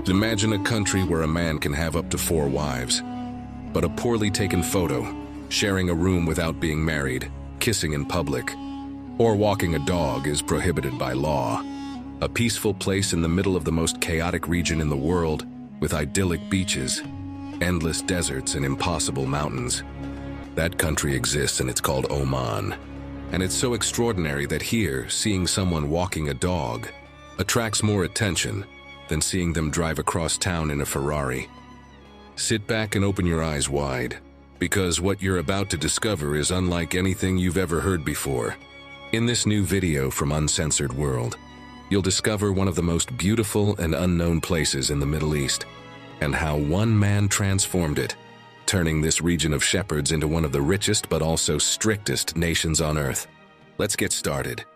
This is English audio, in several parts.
Imagine a country where a man can have up to 4 wives, but a poorly taken photo, sharing a room without being married, kissing in public, or walking a dog is prohibited by law. A peaceful place in the middle of the most chaotic region in the world, with idyllic beaches, endless deserts, and impossible mountains. That country exists, and it's called Oman. And it's so extraordinary that here, seeing someone walking a dog attracts more attention than seeing them drive across town in a Ferrari. Sit back and open your eyes wide, because what you're about to discover is unlike anything you've ever heard before. In this new video from Uncensored World, you'll discover one of the most beautiful and unknown places in the Middle East, and how one man transformed it, turning this region of shepherds into one of the richest but also strictest nations on earth. Let's get started.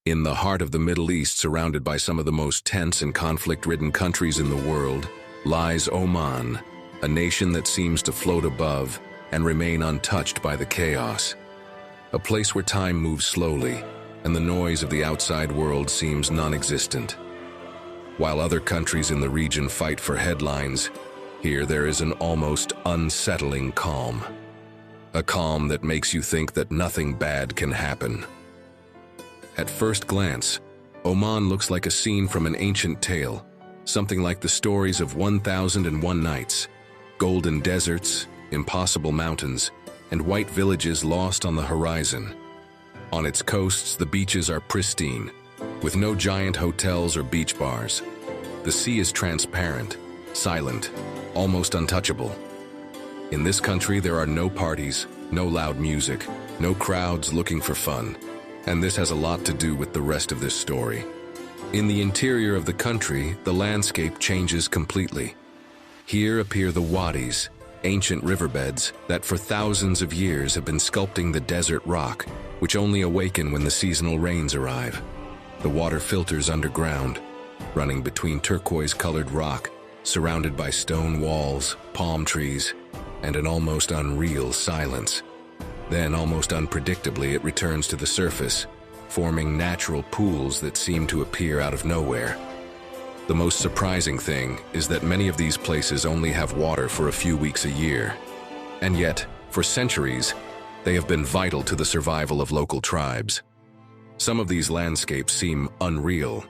In the heart of the Middle East, surrounded by some of the most tense and conflict-ridden countries in the world, lies Oman, a nation that seems to float above and remain untouched by the chaos. A place where time moves slowly, and the noise of the outside world seems non-existent. While other countries in the region fight for headlines, here there is an almost unsettling calm. A calm that makes you think that nothing bad can happen. At first glance, Oman looks like a scene from an ancient tale, something like the stories of 1001 Nights, golden deserts, impossible mountains, and white villages lost on the horizon. On its coasts, the beaches are pristine, with no giant hotels or beach bars. The sea is transparent, silent, almost untouchable. In this country, there are no parties, no loud music, no crowds looking for fun. And this has a lot to do with the rest of this story. In the interior of the country, the landscape changes completely. Here appear the wadis, ancient riverbeds that for thousands of years have been sculpting the desert rock, which only awaken when the seasonal rains arrive. The water filters underground, running between turquoise-colored rock, surrounded by stone walls, palm trees, and an almost unreal silence. Then, almost unpredictably, it returns to the surface, forming natural pools that seem to appear out of nowhere. The most surprising thing is that many of these places only have water for a few weeks a year. And yet, for centuries, they have been vital to the survival of local tribes. Some of these landscapes seem unreal.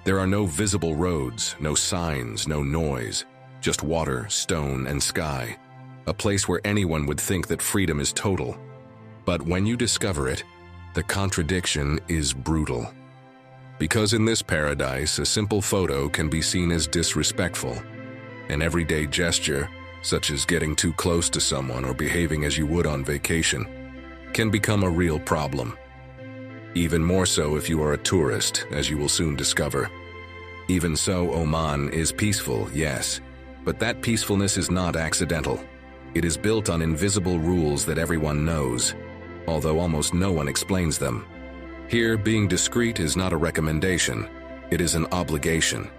There are no visible roads, no signs, no noise, just water, stone, and sky. A place where anyone would think that freedom is total. But when you discover it, the contradiction is brutal. Because in this paradise, a simple photo can be seen as disrespectful. An everyday gesture, such as getting too close to someone or behaving as you would on vacation, can become a real problem. Even more so if you are a tourist, as you will soon discover. Even so, Oman is peaceful, yes, but that peacefulness is not accidental. It is built on invisible rules that everyone knows, although almost no one explains them. Here, being discreet is not a recommendation, it is an obligation.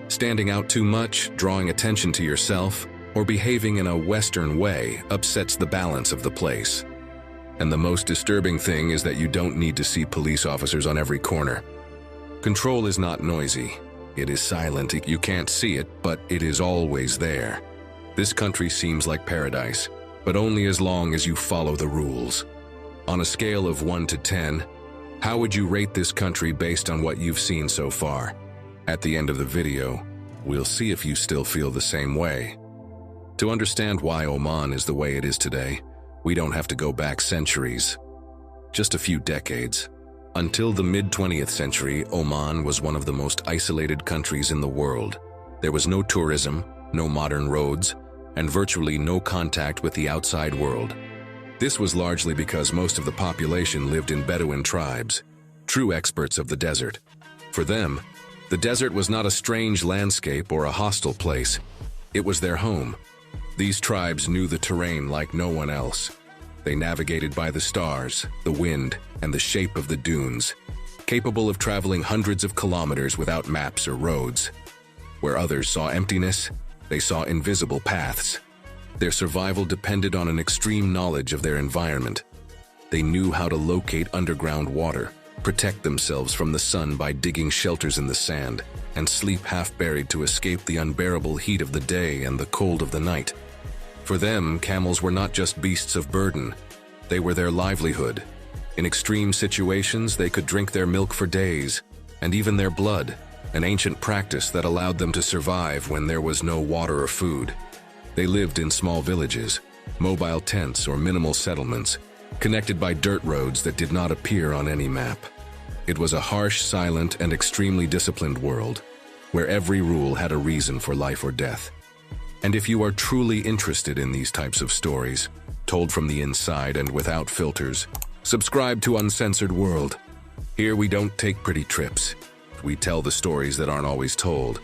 Standing out too much, drawing attention to yourself, or behaving in a Western way upsets the balance of the place. And the most disturbing thing is that you don't need to see police officers on every corner. Control is not noisy. It is silent. You can't see it, but it is always there. This country seems like paradise, but only as long as you follow the rules. On a scale of 1 to 10, how would you rate this country based on what you've seen so far? At the end of the video, we'll see if you still feel the same way. To understand why Oman is the way it is today, we don't have to go back centuries, just a few decades. Until the mid-20th century, Oman was one of the most isolated countries in the world. There was no tourism, no modern roads, and virtually no contact with the outside world. This was largely because most of the population lived in Bedouin tribes, true experts of the desert. For them, the desert was not a strange landscape or a hostile place. It was their home. These tribes knew the terrain like no one else. They navigated by the stars, the wind, and the shape of the dunes, capable of traveling hundreds of kilometers without maps or roads. Where others saw emptiness, they saw invisible paths. Their survival depended on an extreme knowledge of their environment. They knew how to locate underground water, protect themselves from the sun by digging shelters in the sand, and sleep half buried to escape the unbearable heat of the day and the cold of the night. For them, camels were not just beasts of burden, they were their livelihood. In extreme situations, they could drink their milk for days, and even their blood, an ancient practice that allowed them to survive when there was no water or food. They lived in small villages, mobile tents or minimal settlements, connected by dirt roads that did not appear on any map. It was a harsh, silent, and extremely disciplined world, where every rule had a reason for life or death. And if you are truly interested in these types of stories, told from the inside and without filters, subscribe to Uncensored World. Here we don't take pretty trips. We tell the stories that aren't always told.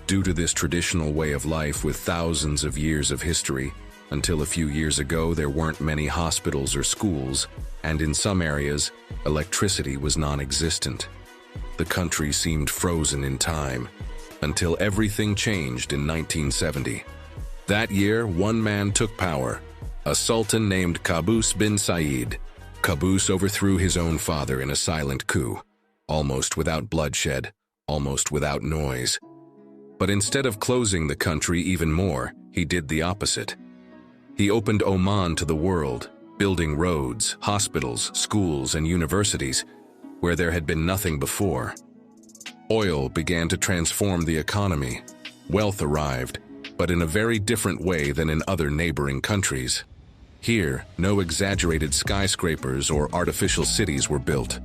Due to this traditional way of life with thousands of years of history, until a few years ago there weren't many hospitals or schools, and in some areas, electricity was non-existent. The country seemed frozen in time, until everything changed in 1970. That year, one man took power, a sultan named Qaboos bin Said. Qaboos overthrew his own father in a silent coup, almost without bloodshed, almost without noise. But instead of closing the country even more, he did the opposite. He opened Oman to the world, building roads, hospitals, schools, and universities where there had been nothing before. Oil began to transform the economy. Wealth arrived, but in a very different way than in other neighboring countries. Here, no exaggerated skyscrapers or artificial cities were built.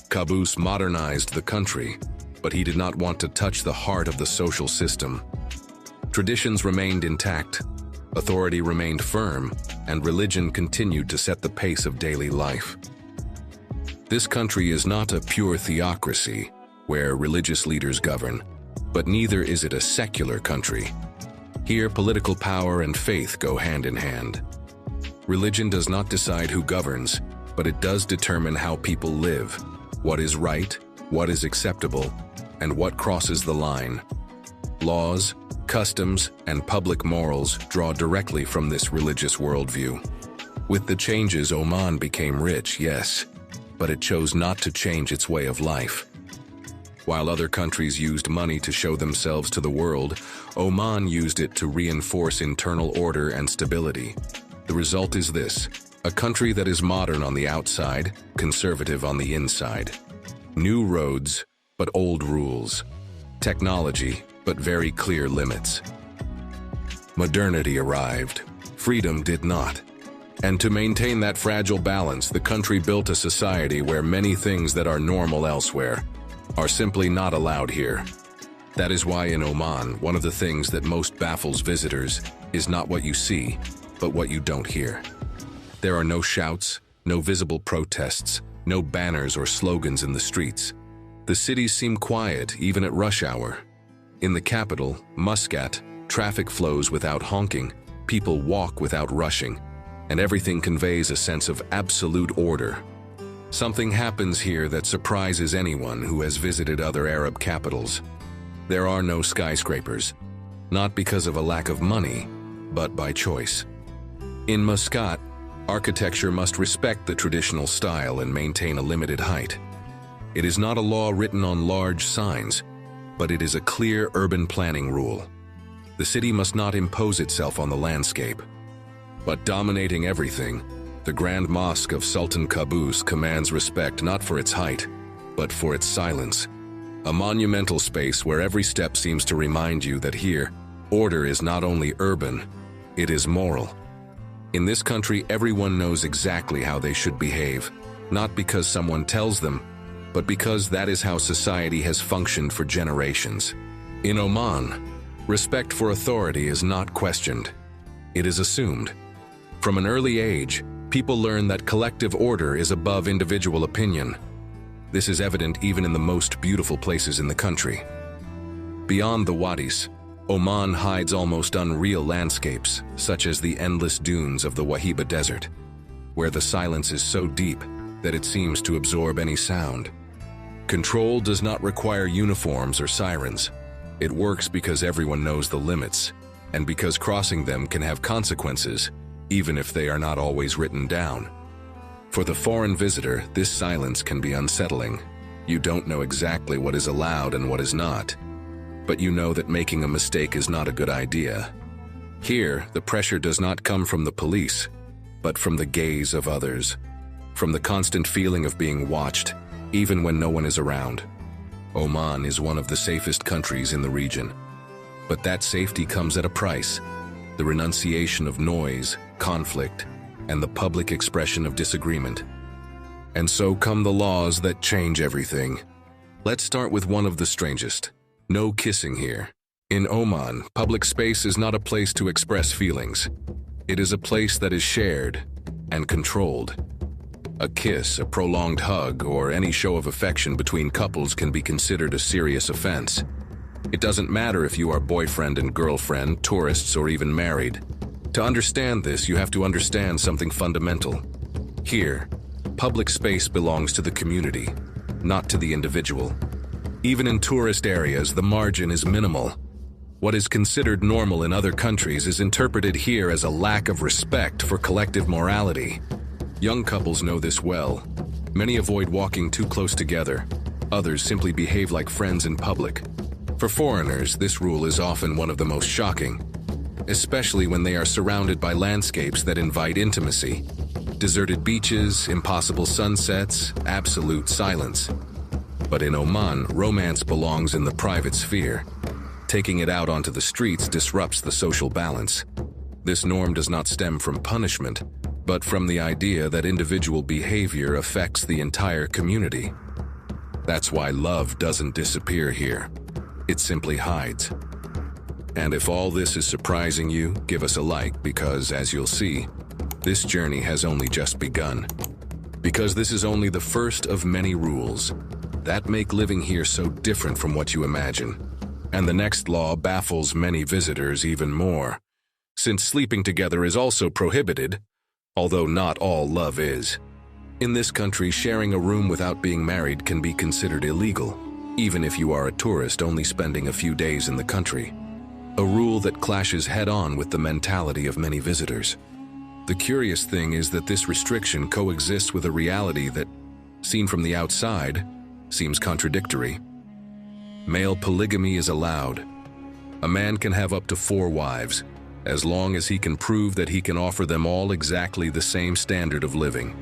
Qaboos modernized the country, but he did not want to touch the heart of the social system. Traditions remained intact, authority remained firm, and religion continued to set the pace of daily life. This country is not a pure theocracy, where religious leaders govern, but neither is it a secular country. Here, political power and faith go hand in hand. Religion does not decide who governs, but it does determine how people live, what is right, what is acceptable, and what crosses the line. Laws, customs, and public morals draw directly from this religious worldview. With the changes, Oman became rich, yes, but it chose not to change its way of life. While other countries used money to show themselves to the world, Oman used it to reinforce internal order and stability. The result is this: a country that is modern on the outside, conservative on the inside. New roads, but old rules. Technology, but very clear limits. Modernity arrived. Freedom did not. And to maintain that fragile balance, the country built a society where many things that are normal elsewhere are simply not allowed here. That is why in Oman, one of the things that most baffles visitors is not what you see, but what you don't hear. There are no shouts, no visible protests, no banners or slogans in the streets. The cities seem quiet even at rush hour. In the capital, Muscat, traffic flows without honking, people walk without rushing, and everything conveys a sense of absolute order. Something happens here that surprises anyone who has visited other Arab capitals. There are no skyscrapers, not because of a lack of money, but by choice. In Muscat, architecture must respect the traditional style and maintain a limited height. It is not a law written on large signs, but it is a clear urban planning rule. The city must not impose itself on the landscape. But dominating everything, the Grand Mosque of Sultan Qaboos commands respect not for its height, but for its silence. A monumental space where every step seems to remind you that here, order is not only urban, it is moral. In this country, everyone knows exactly how they should behave, not because someone tells them, but because that is how society has functioned for generations. In Oman, respect for authority is not questioned. It is assumed. From an early age, people learn that collective order is above individual opinion. This is evident even in the most beautiful places in the country. Beyond the wadis, Oman hides almost unreal landscapes, such as the endless dunes of the Wahiba Desert, where the silence is so deep that it seems to absorb any sound. Control does not require uniforms or sirens. It works because everyone knows the limits, and because crossing them can have consequences, even if they are not always written down. For the foreign visitor, this silence can be unsettling. You don't know exactly what is allowed and what is not. but you know that making a mistake is not a good idea. Here, the pressure does not come from the police, but from the gaze of others, from the constant feeling of being watched, even when no one is around. Oman is one of the safest countries in the region. But that safety comes at a price: the renunciation of noise, conflict, and the public expression of disagreement. And so come the laws that change everything. Let's start with one of the strangest. No kissing here. In Oman, public space is not a place to express feelings. It is a place that is shared and controlled. A kiss, a prolonged hug, or any show of affection between couples can be considered a serious offense. It doesn't matter if you are boyfriend and girlfriend, tourists, or even married. To understand this, you have to understand something fundamental. Here, public space belongs to the community, not to the individual. Even in tourist areas, the margin is minimal. What is considered normal in other countries is interpreted here as a lack of respect for collective morality. Young couples know this well. Many avoid walking too close together. Others simply behave like friends in public. For foreigners, this rule is often one of the most shocking, especially when they are surrounded by landscapes that invite intimacy. Deserted beaches, impossible sunsets, absolute silence. But in Oman, romance belongs in the private sphere. Taking it out onto the streets disrupts the social balance. This norm does not stem from punishment, but from the idea that individual behavior affects the entire community. That's why love doesn't disappear here. It simply hides. And if all this is surprising you, give us a like because, as you'll see, this journey has only just begun. Because this is only the first of many rules that make living here so different from what you imagine. And the next law baffles many visitors even more, since sleeping together is also prohibited, although not all love is. In this country, sharing a room without being married can be considered illegal, even if you are a tourist only spending a few days in the country. A rule that clashes head-on with the mentality of many visitors. The curious thing is that this restriction coexists with a reality that, seen from the outside, seems contradictory. Male polygamy is allowed. A man can have up to 4 wives, as long as he can prove that he can offer them all exactly the same standard of living.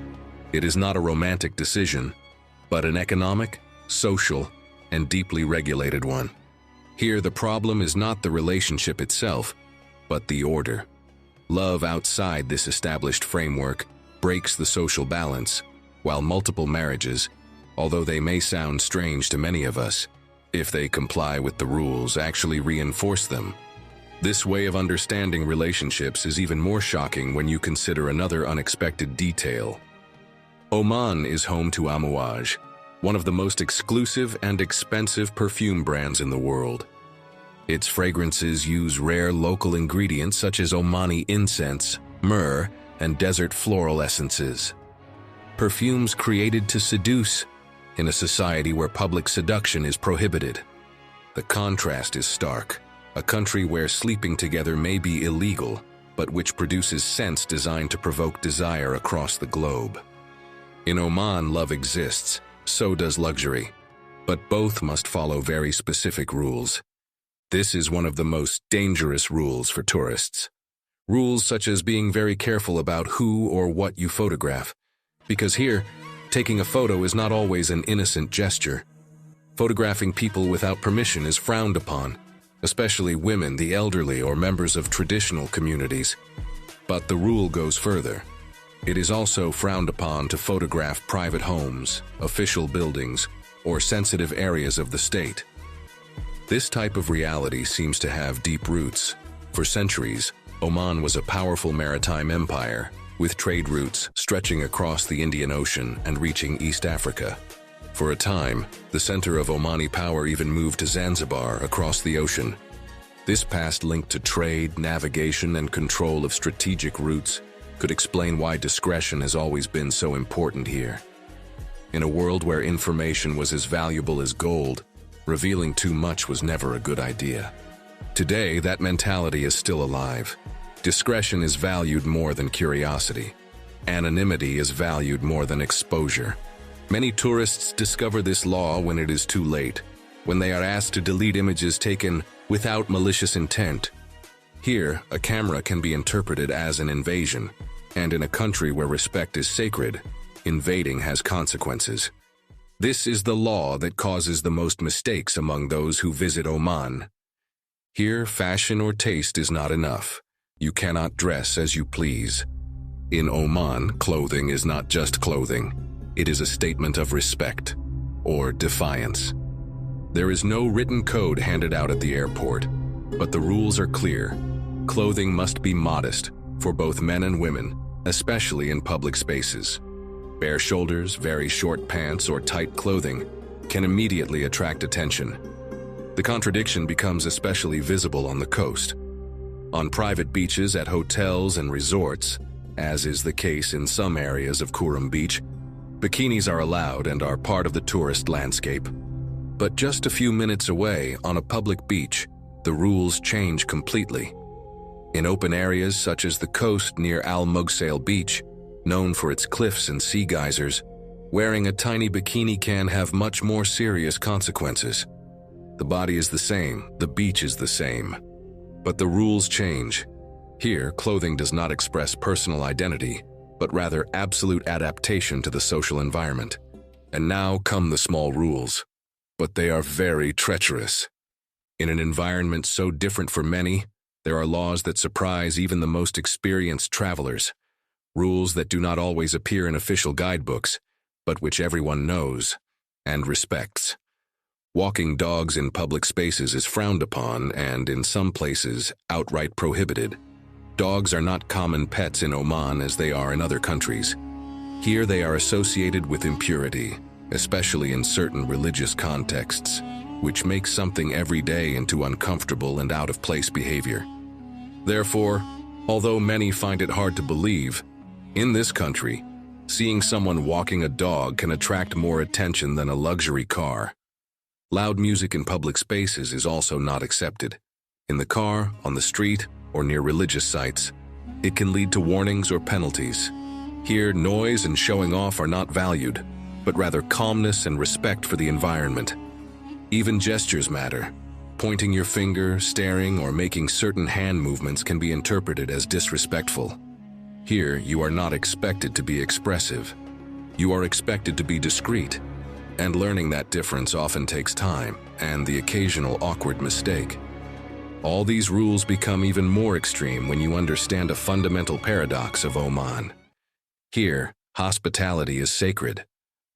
It is not a romantic decision, but an economic, social, and deeply regulated one. Here, the problem is not the relationship itself, but the order. Love outside this established framework breaks the social balance, while multiple marriages, although they may sound strange to many of us, if they comply with the rules, actually reinforce them. This way of understanding relationships is even more shocking when you consider another unexpected detail. Oman is home to Amouage, one of the most exclusive and expensive perfume brands in the world. Its fragrances use rare local ingredients such as Omani incense, myrrh, and desert floral essences. Perfumes created to seduce, in a society where public seduction is prohibited. The contrast is stark. A country where sleeping together may be illegal, but which produces scents designed to provoke desire across the globe. In Oman, love exists, so does luxury, but both must follow very specific rules. This is one of the most dangerous rules for tourists. Rules such as being very careful about who or what you photograph, because here, taking a photo is not always an innocent gesture. Photographing people without permission is frowned upon, especially women, the elderly, or members of traditional communities. But the rule goes further. It is also frowned upon to photograph private homes, official buildings, or sensitive areas of the state. This type of reality seems to have deep roots. For centuries, Oman was a powerful maritime empire, with trade routes stretching across the Indian Ocean and reaching East Africa. For a time, the center of Omani power even moved to Zanzibar across the ocean. This past link to trade, navigation, and control of strategic routes could explain why discretion has always been so important here. In a world where information was as valuable as gold, revealing too much was never a good idea. Today, that mentality is still alive. Discretion is valued more than curiosity. Anonymity is valued more than exposure. Many tourists discover this law when it is too late, when they are asked to delete images taken without malicious intent. Here, a camera can be interpreted as an invasion, and in a country where respect is sacred, invading has consequences. This is the law that causes the most mistakes among those who visit Oman. Here, fashion or taste is not enough. You cannot dress as you please. In Oman, clothing is not just clothing. It is a statement of respect, or defiance. There is no written code handed out at the airport, but the rules are clear. Clothing must be modest for both men and women, especially in public spaces. Bare shoulders, very short pants, or tight clothing can immediately attract attention. The contradiction becomes especially visible on the coast. On private beaches, at hotels and resorts, as is the case in some areas of Decorum Beach, bikinis are allowed and are part of the tourist landscape. But just a few minutes away, on a public beach, the rules change completely. In open areas such as the coast near Al Mughsail Beach, known for its cliffs and sea geysers, wearing a tiny bikini can have much more serious consequences. The body is the same, the beach is the same. But the rules change. Here, clothing does not express personal identity, but rather absolute adaptation to the social environment. And now come the small rules. But they are very treacherous. In an environment so different for many, there are laws that surprise even the most experienced travelers. Rules that do not always appear in official guidebooks, but which everyone knows and respects. Walking dogs in public spaces is frowned upon and, in some places, outright prohibited. Dogs are not common pets in Oman as they are in other countries. Here they are associated with impurity, especially in certain religious contexts, which makes something every day into uncomfortable and out-of-place behavior. Therefore, although many find it hard to believe, in this country, seeing someone walking a dog can attract more attention than a luxury car. Loud music in public spaces is also not accepted. In the car, on the street, or near religious sites, it can lead to warnings or penalties. Here, noise and showing off are not valued, but rather calmness and respect for the environment. Even gestures matter. Pointing your finger, staring, or making certain hand movements can be interpreted as disrespectful. Here, you are not expected to be expressive. You are expected to be discreet, and learning that difference often takes time and the occasional awkward mistake. All these rules become even more extreme when you understand a fundamental paradox of Oman. Here, hospitality is sacred.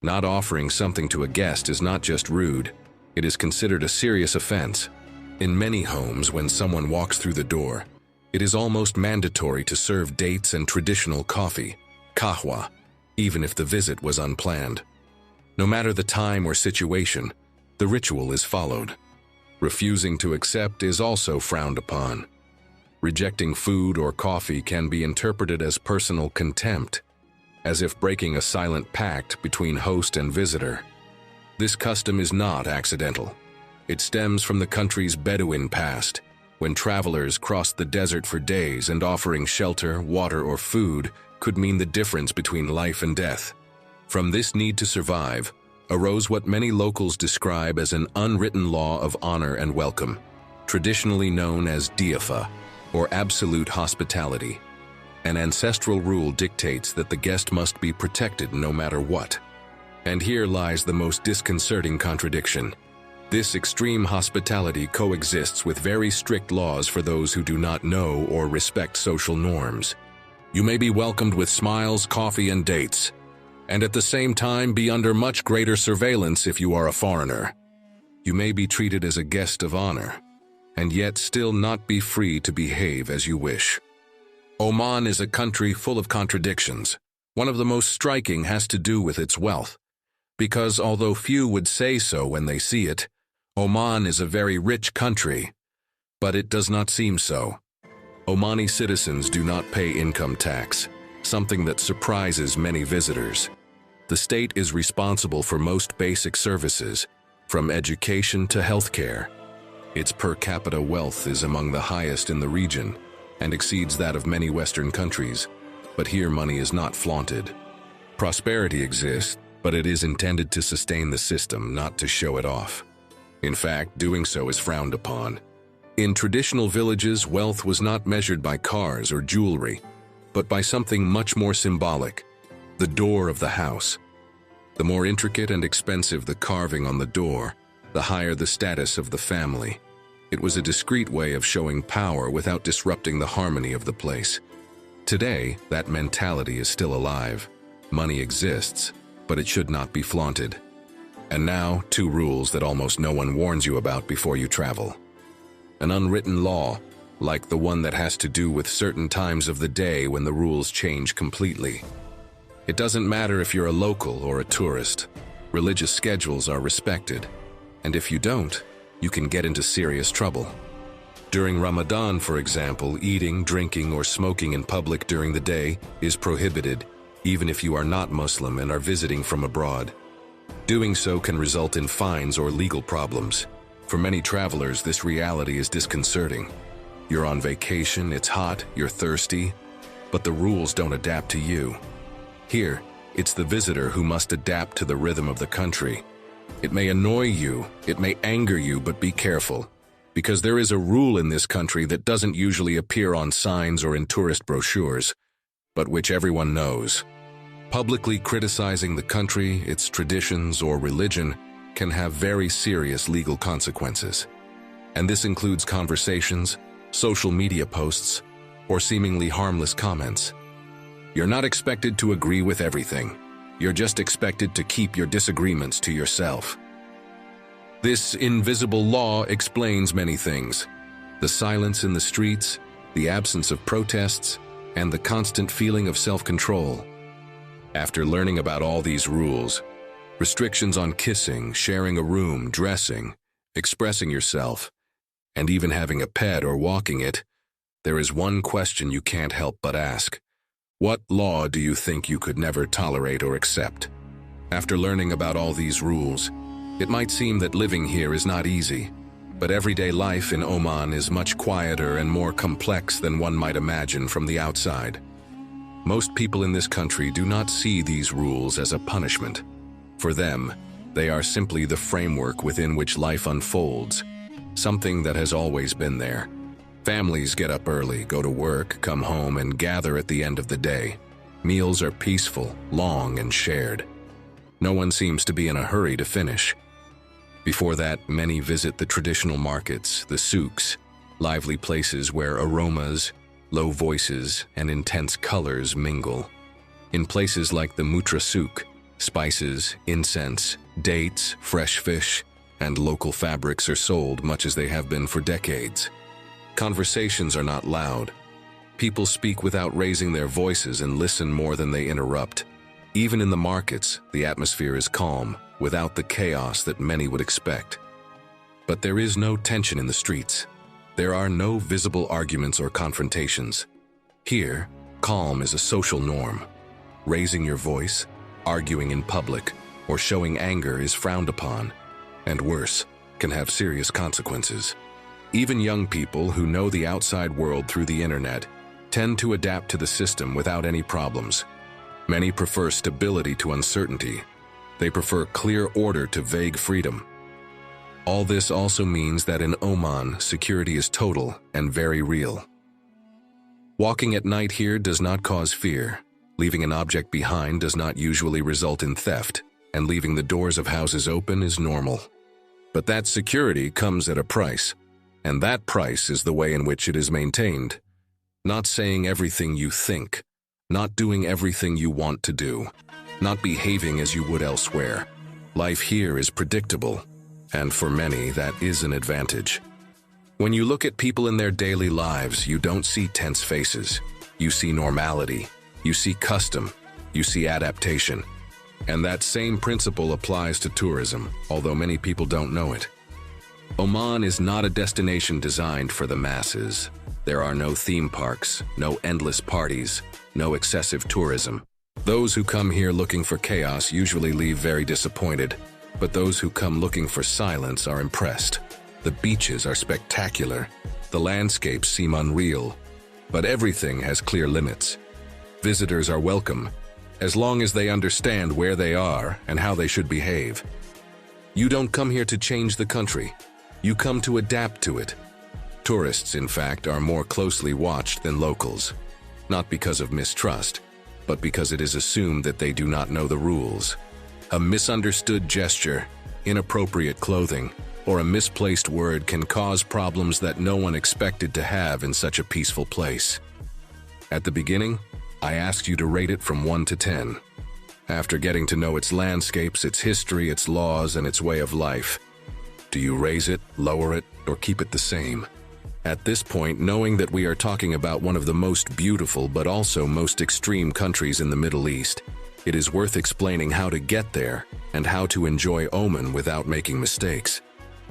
Not offering something to a guest is not just rude, it is considered a serious offense. In many homes, when someone walks through the door, it is almost mandatory to serve dates and traditional coffee, kahwa, even if the visit was unplanned. No matter the time or situation, the ritual is followed. Refusing to accept is also frowned upon. Rejecting food or coffee can be interpreted as personal contempt, as if breaking a silent pact between host and visitor. This custom is not accidental. It stems from the country's Bedouin past, when travelers crossed the desert for days and offering shelter, water, or food could mean the difference between life and death. From this need to survive arose what many locals describe as an unwritten law of honor and welcome, traditionally known as diafa, or absolute hospitality. An ancestral rule dictates that the guest must be protected no matter what. And here lies the most disconcerting contradiction. This extreme hospitality coexists with very strict laws for those who do not know or respect social norms. You may be welcomed with smiles, coffee, and dates, and at the same time be under much greater surveillance if you are a foreigner. You may be treated as a guest of honor, and yet still not be free to behave as you wish. Oman is a country full of contradictions. One of the most striking has to do with its wealth, because although few would say so when they see it, Oman is a very rich country, but it does not seem so. Omani citizens do not pay income tax, something that surprises many visitors. The state is responsible for most basic services, from education to healthcare. Its per capita wealth is among the highest in the region and exceeds that of many Western countries, but here money is not flaunted. Prosperity exists, but it is intended to sustain the system, not to show it off. In fact, doing so is frowned upon. In traditional villages, wealth was not measured by cars or jewelry, but by something much more symbolic: the door of the house. The more intricate and expensive the carving on the door, the higher the status of the family. It was a discreet way of showing power without disrupting the harmony of the place. Today, that mentality is still alive. Money exists, but it should not be flaunted. And now, two rules that almost no one warns you about before you travel. An unwritten law, like the one that has to do with certain times of the day when the rules change completely. It doesn't matter if you're a local or a tourist. Religious schedules are respected, and if you don't, you can get into serious trouble. During Ramadan, for example, eating, drinking, or smoking in public during the day is prohibited, even if you are not Muslim and are visiting from abroad. Doing so can result in fines or legal problems. For many travelers, this reality is disconcerting. You're on vacation, it's hot, you're thirsty, but the rules don't adapt to you. Here, it's the visitor who must adapt to the rhythm of the country. It may annoy you, it may anger you, but be careful, because there is a rule in this country that doesn't usually appear on signs or in tourist brochures, but which everyone knows. Publicly criticizing the country, its traditions, or religion can have very serious legal consequences. And this includes conversations, social media posts, or seemingly harmless comments. You're not expected to agree with everything. You're just expected to keep your disagreements to yourself. This invisible law explains many things: the silence in the streets, the absence of protests, and the constant feeling of self-control. After learning about all these rules, restrictions on kissing, sharing a room, dressing, expressing yourself, and even having a pet or walking it, there is one question you can't help but ask. What law do you think you could never tolerate or accept? After learning about all these rules, it might seem that living here is not easy, but everyday life in Oman is much quieter and more complex than one might imagine from the outside. Most people in this country do not see these rules as a punishment. For them, they are simply the framework within which life unfolds, something that has always been there. Families get up early, go to work, come home, and gather at the end of the day. Meals are peaceful, long, and shared. No one seems to be in a hurry to finish. Before that, many visit the traditional markets, the souks, lively places where aromas, low voices, and intense colors mingle. In places like the Mutra souk, spices, incense, dates, fresh fish, and local fabrics are sold much as they have been for decades. Conversations are not loud. People speak without raising their voices and listen more than they interrupt. Even in the markets, the atmosphere is calm, without the chaos that many would expect. But there is no tension in the streets. There are no visible arguments or confrontations. Here, calm is a social norm. Raising your voice, arguing in public, or showing anger is frowned upon, and worse, can have serious consequences. Even young people who know the outside world through the internet tend to adapt to the system without any problems. Many prefer stability to uncertainty. They prefer clear order to vague freedom. All this also means that in Oman, security is total and very real. Walking at night here does not cause fear. Leaving an object behind does not usually result in theft, and leaving the doors of houses open is normal. But that security comes at a price. And that price is the way in which it is maintained. Not saying everything you think, not doing everything you want to do, not behaving as you would elsewhere. Life here is predictable, and for many that is an advantage. When you look at people in their daily lives, you don't see tense faces. You see normality, you see custom, you see adaptation. And that same principle applies to tourism, although many people don't know it. Oman is not a destination designed for the masses. There are no theme parks, no endless parties, no excessive tourism. Those who come here looking for chaos usually leave very disappointed, but those who come looking for silence are impressed. The beaches are spectacular. The landscapes seem unreal, but everything has clear limits. Visitors are welcome, as long as they understand where they are and how they should behave. You don't come here to change the country. You come to adapt to it. Tourists, in fact, are more closely watched than locals. Not because of mistrust, but because it is assumed that they do not know the rules. A misunderstood gesture, inappropriate clothing, or a misplaced word can cause problems that no one expected to have in such a peaceful place. At the beginning, I asked you to rate it from 1 to 10. After getting to know its landscapes, its history, its laws, and its way of life, do you raise it, lower it, or keep it the same? At this point, knowing that we are talking about one of the most beautiful but also most extreme countries in the Middle East, it is worth explaining how to get there and how to enjoy Oman without making mistakes.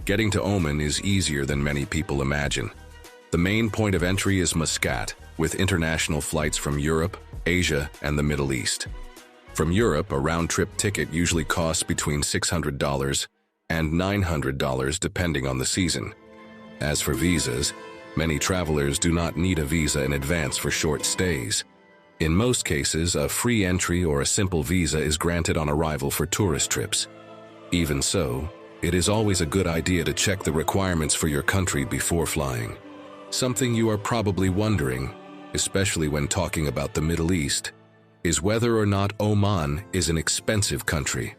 Getting to Oman is easier than many people imagine. The main point of entry is Muscat, with international flights from Europe, Asia, and the Middle East. From Europe, a round-trip ticket usually costs between $600 and $900 depending on the season. As for visas, many travelers do not need a visa in advance for short stays. In most cases, a free entry or a simple visa is granted on arrival for tourist trips. Even so, it is always a good idea to check the requirements for your country before flying. Something you are probably wondering, especially when talking about the Middle East, is whether or not Oman is an expensive country.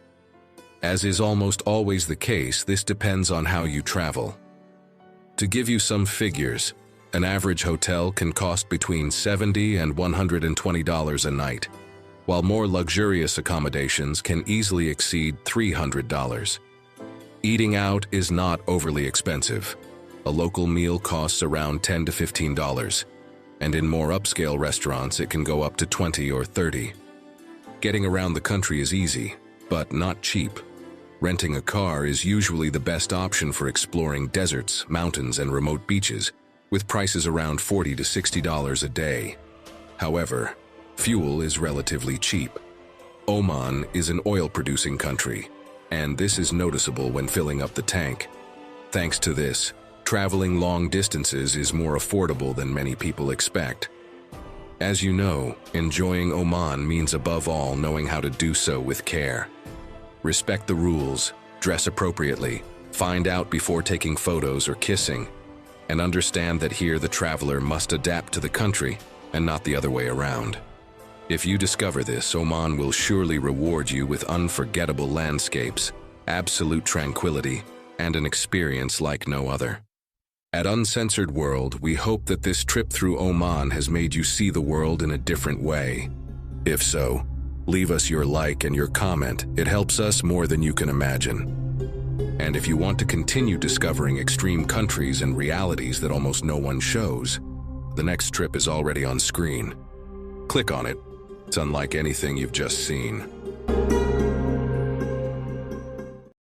As is almost always the case, this depends on how you travel. To give you some figures, an average hotel can cost between $70 and $120 a night, while more luxurious accommodations can easily exceed $300. Eating out is not overly expensive. A local meal costs around $10 to $15, and in more upscale restaurants it can go up to $20 or $30. Getting around the country is easy, but not cheap. Renting a car is usually the best option for exploring deserts, mountains, and remote beaches, with prices around $40 to $60 a day. However, fuel is relatively cheap. Oman is an oil-producing country, and this is noticeable when filling up the tank. Thanks to this, traveling long distances is more affordable than many people expect. As you know, enjoying Oman means above all knowing how to do so with care. Respect the rules, dress appropriately, find out before taking photos or kissing, and understand that here the traveler must adapt to the country and not the other way around. If you discover this, Oman will surely reward you with unforgettable landscapes, absolute tranquility, and an experience like no other. At Uncensored World, we hope that this trip through Oman has made you see the world in a different way. If so, leave us your like and your comment. It helps us more than you can imagine. And if you want to continue discovering extreme countries and realities that almost no one shows, the next trip is already on screen. Click on it. It's unlike anything you've just seen.